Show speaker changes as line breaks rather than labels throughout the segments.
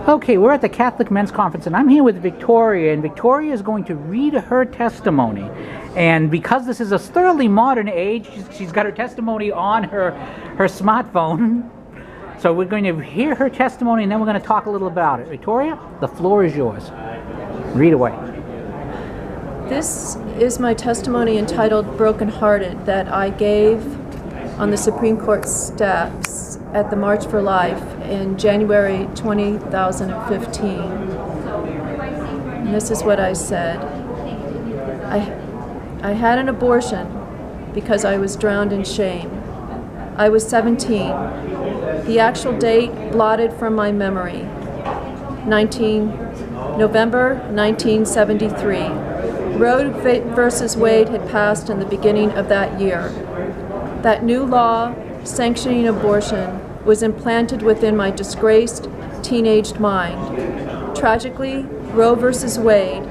Okay, we're at the Catholic Men's Conference, and I'm here with Victoria, and Victoria is going to read her testimony. And because this is a thoroughly modern age, she's got her testimony on her smartphone. So we're going to hear her testimony, and then we're going to talk a little about it. Victoria, the floor is yours. Read away.
This is my testimony entitled Brokenhearted that I gave on the Supreme Court steps at the March for Life in January 2015. And this is what I said. I had an abortion because I was drowned in shame. I was 17. The actual date blotted from my memory. November 1973. Roe versus Wade had passed in the beginning of that year. That new law sanctioning abortion was implanted within my disgraced, teenaged mind. Tragically, Roe versus Wade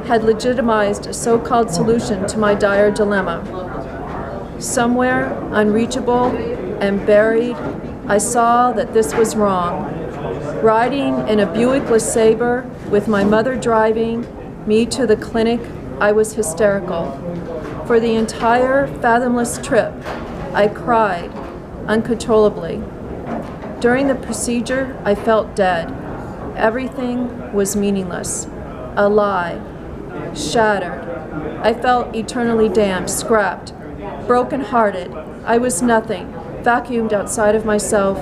had legitimized a so-called solution to my dire dilemma. Somewhere, unreachable and buried, I saw that this was wrong. Riding in a Buick LeSabre with my mother driving me to the clinic, I was hysterical. For the entire fathomless trip, I cried uncontrollably. During the procedure, I felt dead. Everything was meaningless, a lie, shattered. I felt eternally damned, scrapped, broken-hearted. I was nothing, vacuumed outside of myself,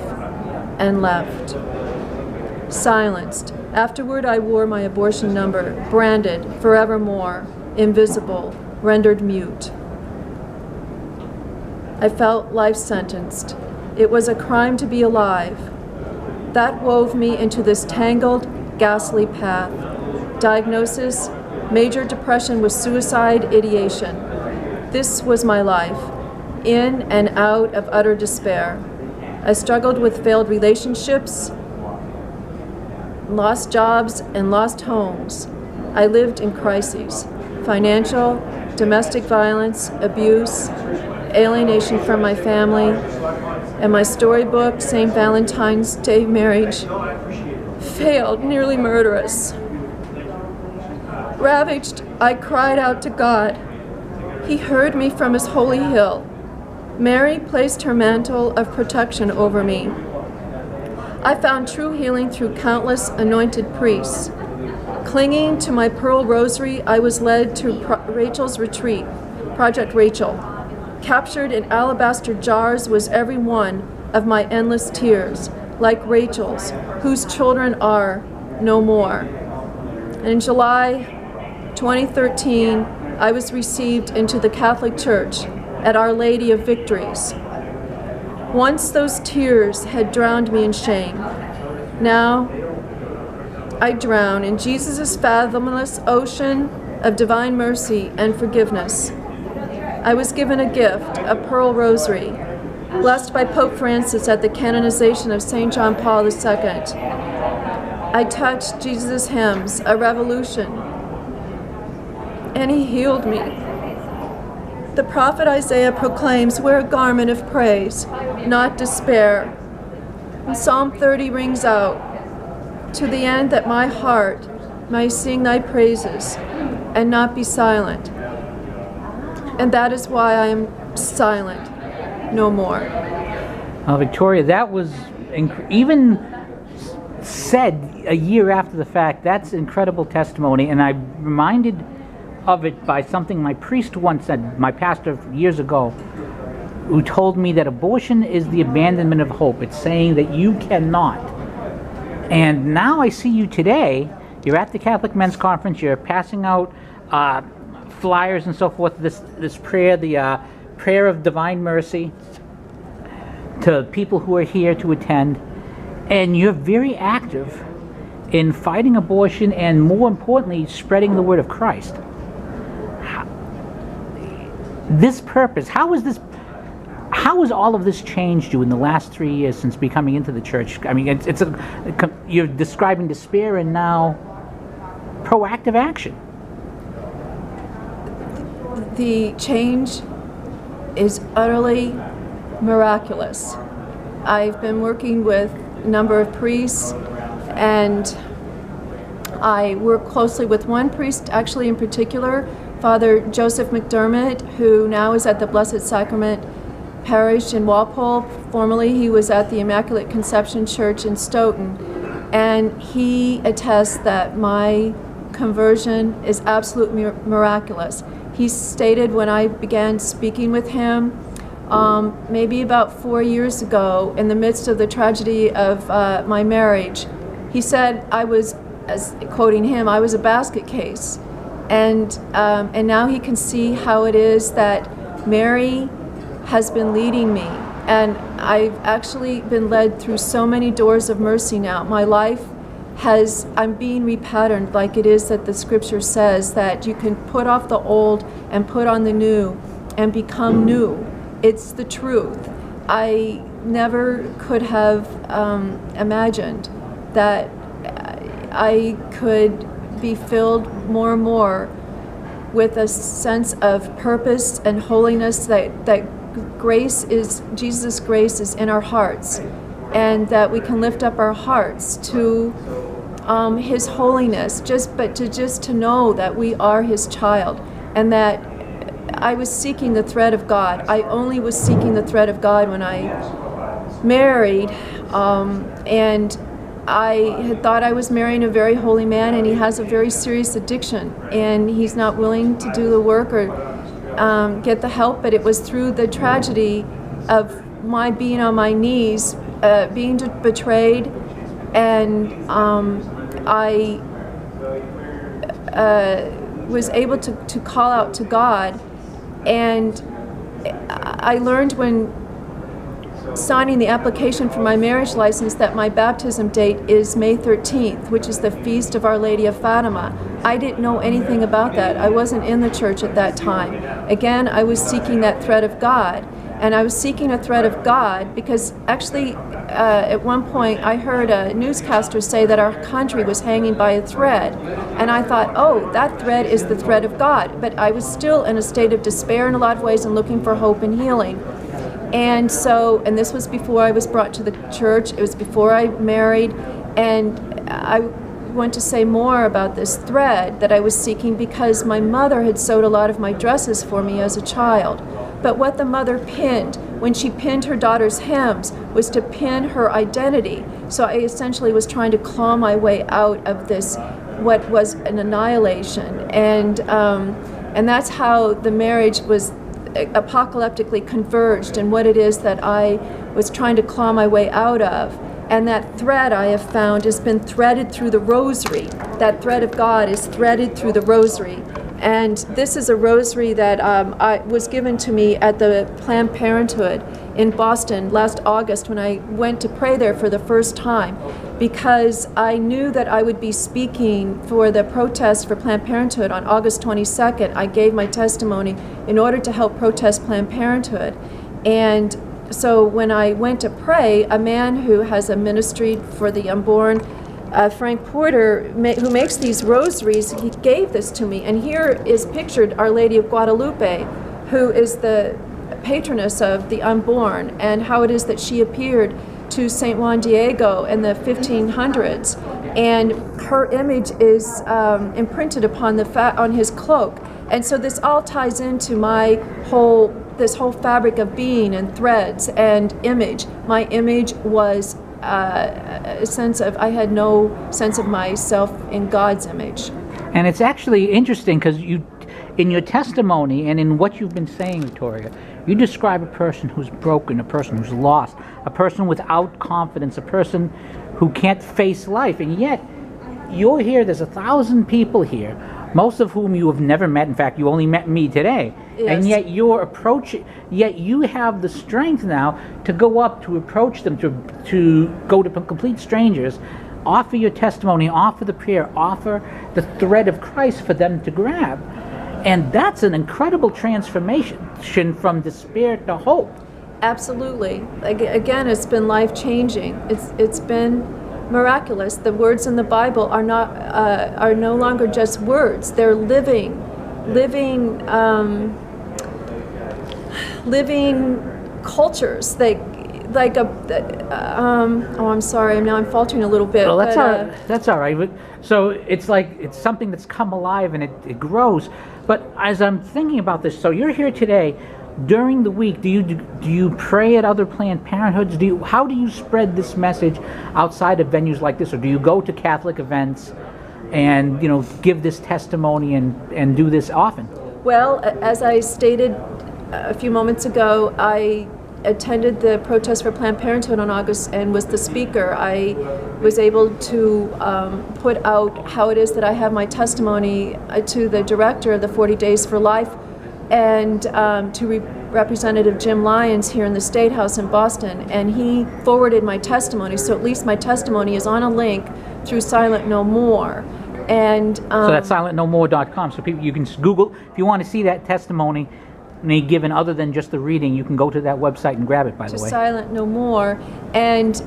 and left. Silenced. Afterward, I wore my abortion number, branded, forevermore, invisible, rendered mute. I felt life-sentenced. It was a crime to be alive. That wove me into this tangled, ghastly path. Diagnosis, major depression with suicide ideation. This was my life, in and out of utter despair. I struggled with failed relationships, lost jobs, and lost homes. I lived in crises: financial, domestic violence, abuse, alienation from my family, and my storybook, St. Valentine's Day marriage, failed, nearly murderous. Ravaged, I cried out to God. He heard me from his holy hill. Mary placed her mantle of protection over me. I found true healing through countless anointed priests. Clinging to my pearl rosary, I was led to Rachel's retreat, Project Rachel. Captured in alabaster jars was every one of my endless tears, like Rachel's, whose children are no more. And in July 2013, I was received into the Catholic Church at Our Lady of Victories. Once those tears had drowned me in shame. Now I drown in Jesus' fathomless ocean of divine mercy and forgiveness. I was given a gift, a pearl rosary, blessed by Pope Francis at the canonization of St. John Paul II. I touched Jesus' hymns, a revolution, and he healed me. The prophet Isaiah proclaims, "Wear a garment of praise, not despair." And Psalm 30 rings out, "To the end that my heart may sing thy praises and not be silent." And that is why I am silent no more.
Victoria, that was even said a year after the fact. That's incredible testimony, and I'm reminded of it by something my priest once said, my pastor years ago, who told me that abortion is the abandonment of hope. It's saying that you cannot. And now I see you today. You're at the Catholic Men's Conference. You're passing out flyers and so forth. This prayer, the prayer of divine mercy, to people who are here to attend. And you're very active in fighting abortion and, more importantly, spreading the word of Christ. This purpose, how has all of this changed you in the last 3 years since becoming into the church? I mean, you're describing despair and now proactive action.
The change is utterly miraculous. I've been working with a number of priests and I work closely with one priest, actually in particular, Father Joseph McDermott, who now is at the Blessed Sacrament Parish in Walpole. Formerly, he was at the Immaculate Conception Church in Stoughton, and he attests that my conversion is absolutely miraculous. He stated when I began speaking with him, maybe about 4 years ago, in the midst of the tragedy of my marriage, he said I was, as quoting him, I was a basket case, and now he can see how it is that Mary has been leading me, and I've actually been led through so many doors of mercy now. My life I'm being repatterned, like it is that the scripture says, that you can put off the old and put on the new and become new. It's the truth. I never could have imagined that I could be filled more and more with a sense of purpose and holiness, that grace is, Jesus' grace is in our hearts, and that we can lift up our hearts to His holiness, just to know that we are His child, and that I was seeking the thread of God. I only was seeking the thread of God when I married, and I had thought I was marrying a very holy man, and he has a very serious addiction, and he's not willing to do the work or get the help. But it was through the tragedy of my being on my knees, being betrayed, and I was able to call out to God. And I learned when signing the application for my marriage license that my baptism date is May 13th, which is the feast of Our Lady of Fatima. I didn't know anything about that. I wasn't in the church at that time. Again, I was seeking that thread of God. And I was seeking a thread of God because actually at one point I heard a newscaster say that our country was hanging by a thread. And I thought, oh, that thread is the thread of God. But I was still in a state of despair in a lot of ways and looking for hope and healing. And so, and this was before I was brought to the church, it was before I married, and I want to say more about this thread that I was seeking because my mother had sewed a lot of my dresses for me as a child. But what the mother pinned, when she pinned her daughter's hems, was to pin her identity. So I essentially was trying to claw my way out of this, what was an annihilation. And that's how the marriage was apocalyptically converged, and what it is that I was trying to claw my way out of. And that thread I have found has been threaded through the rosary. That thread of God is threaded through the rosary. And this is a rosary that was given to me at the Planned Parenthood in Boston last August when I went to pray there for the first time, because I knew that I would be speaking for the protest for Planned Parenthood on August 22nd. I gave my testimony in order to help protest Planned Parenthood. And so when I went to pray, a man who has a ministry for the unborn, Frank Porter, who makes these rosaries, he gave this to me. And here is pictured Our Lady of Guadalupe, who is the patroness of the unborn, and how it is that she appeared to St. Juan Diego in the 1500s. And her image is imprinted upon on his cloak. And so this all ties into this whole fabric of being and threads and image. My image was a sense of, I had no sense of myself in God's image.
And it's actually interesting because you, in your testimony and in what you've been saying, Victoria, you describe a person who's broken, a person who's lost, a person without confidence, a person who can't face life. And yet, you're here, there's 1,000 people here, most of whom you have never met. In fact, you only met me today. Yes. And yet yet you have the strength now to go up, to approach them, to go to complete strangers, offer your testimony, offer the prayer, offer the thread of Christ for them to grab. And that's an incredible transformation from despair to hope.
Absolutely. Again, it's been life-changing. It's been miraculous. The words in the Bible are no longer just words. They're living cultures. like a, oh, I'm sorry, now I'm faltering a little bit.
Well, that's
but,
that's all right. So it's like it's something that's come alive and it grows. But as I'm thinking about this, so you're here today. During the week, do you pray at other Planned Parenthoods? How do you spread this message outside of venues like this, or do you go to Catholic events and give this testimony and do this often?
Well, as I stated a few moments ago, I attended the protest for Planned Parenthood on August and was the speaker. I was able to put out how it is that I have my testimony to the director of the 40 Days for Life and to Representative Jim Lyons here in the State House in Boston, and he forwarded my testimony, so at least my testimony is on a link through Silent No More. And
so that's silentnomore.com, so people, you can Google, if you want to see that testimony given other than just the reading, you can go to that website and grab it, by the way.
Silent No More. And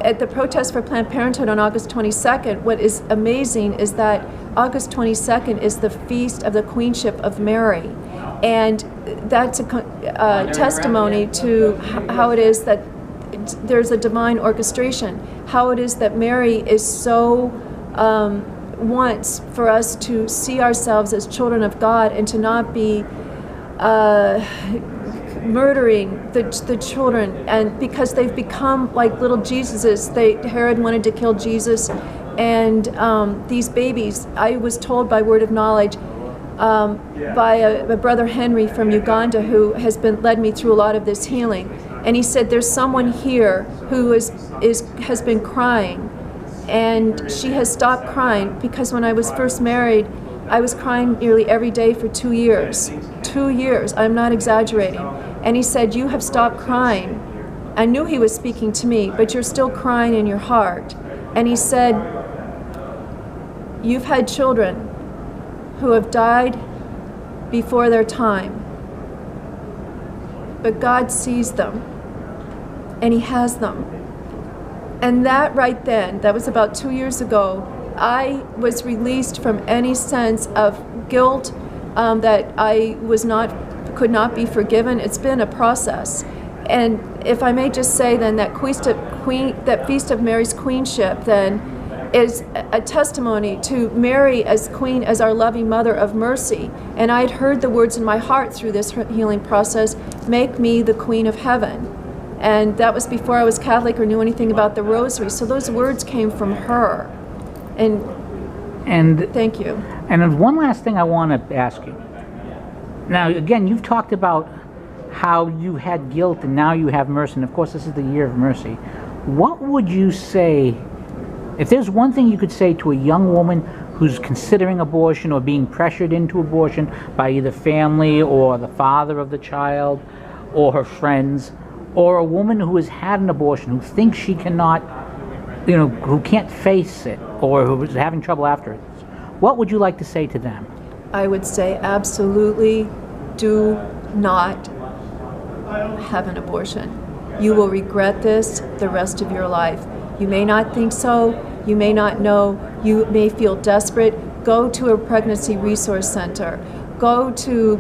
at the protest for Planned Parenthood on August 22nd, what is amazing is that August 22nd is the feast of the Queenship of Mary. And that's a testimony to how it is that there's a divine orchestration, how it is that Mary is so wants for us to see ourselves as children of God and to not be murdering the children, and because they've become like little Jesuses. Herod wanted to kill Jesus, and these babies, I was told by word of knowledge by a brother Henry from Uganda who has led me through a lot of this healing, and he said there's someone here who has been crying, and she has stopped crying because when I was first married, I was crying nearly every day for 2 years. 2 years, I'm not exaggerating. And he said, you have stopped crying. I knew he was speaking to me, but you're still crying in your heart. And he said, you've had children who have died before their time, but God sees them, and he has them. And that right then, that was about 2 years ago, I was released from any sense of guilt that I could not be forgiven. It's been a process. And if I may just say then that Feast of Mary's Queenship then is a testimony to Mary as Queen, as our loving Mother of Mercy. And I had heard the words in my heart through this healing process, make me the Queen of Heaven. And that was before I was Catholic or knew anything about the Rosary. So those words came from her. And thank you.
And then one last thing I want to ask you. Now, again, you've talked about how you had guilt and now you have mercy, and of course this is the year of mercy. What would you say, if there's one thing you could say to a young woman who's considering abortion or being pressured into abortion by either family or the father of the child or her friends, or a woman who has had an abortion who thinks she cannot, who can't face it, or who is having trouble after it, what would you like to say to them?
I would say absolutely do not have an abortion. You will regret this the rest of your life. You may not think so, you may not know, you may feel desperate. Go to a pregnancy resource center. Go to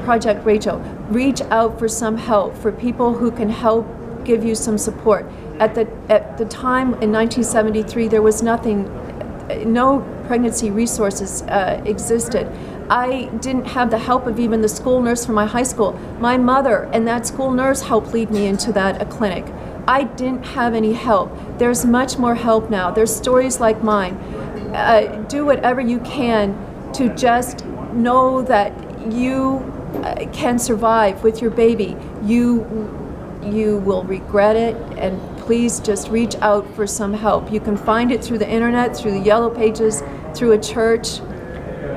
Project Rachel. Reach out for some help, for people who can help give you some support. At the time in 1973, there was nothing, no pregnancy resources existed. I didn't have the help of even the school nurse from my high school. My mother and that school nurse helped lead me into a clinic. I didn't have any help. There's much more help now. There's stories like mine. Do whatever you can to just know that you can survive with your baby. You will regret it, and please just reach out for some help. You can find it through the internet, through the yellow pages, through a church.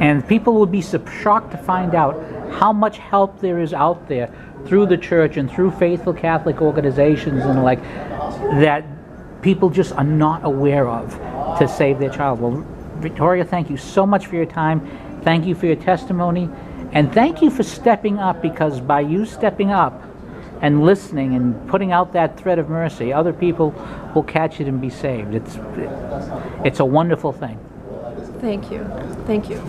And people will be shocked to find out how much help there is out there through the church and through faithful Catholic organizations and like that people just are not aware of to save their child. Well, Victoria, thank you so much for your time. Thank you for your testimony. And thank you for stepping up, because by you stepping up and listening and putting out that thread of mercy, other people will catch it and be saved. It's a wonderful thing.
Thank you. Thank you.